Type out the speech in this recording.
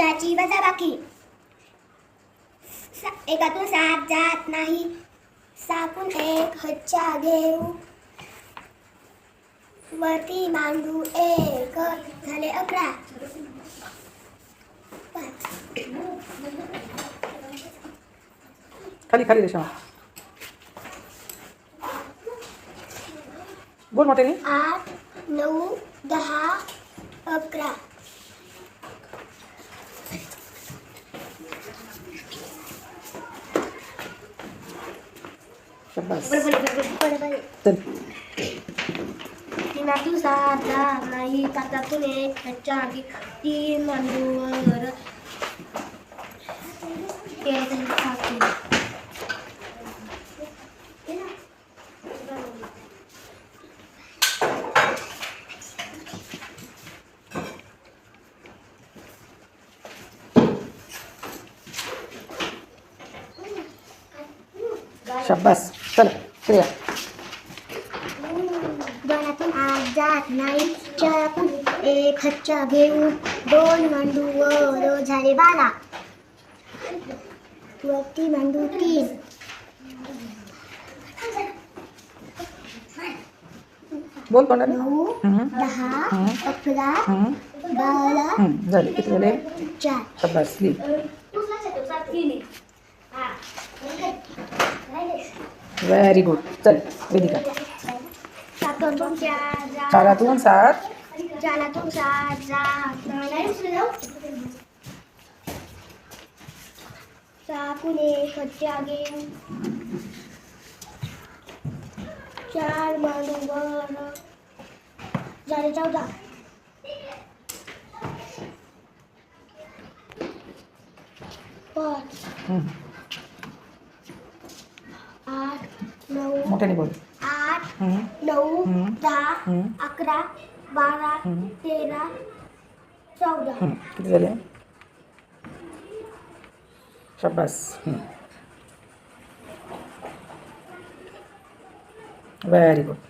त्याची वजाबाकी. एकातून 7 जात नाही. 6 1 हच्चा घेऊ, वरती मांडू 1 झाले 11. खाली खाली रेशमा बोल मोठ्याने. 8 9 10 11. शाबास. बरोबर. चल. 3 7 जात नाही. 7 1 हच्चा घे, 3 मांडूवर शाबास. चल श्रेया. 2 8 जात नाही. 4 1 हच्चा घेऊ, 2 मांडूवर झाले 12. वरती मांडू 3. बोल तोंडाने. 9 10 11 12 झाले. किती झाले? 4. शाबास. लिह. Very good. चल वेदिका. 4 4 7 जात नाही. 6 1 हच्चा घेऊ, 4 मांडूवर झाले 14. 5 8 9 मोठ्याने बोल. 8 9 10 11 12 13 14. किती झाले? शाबास. Very good.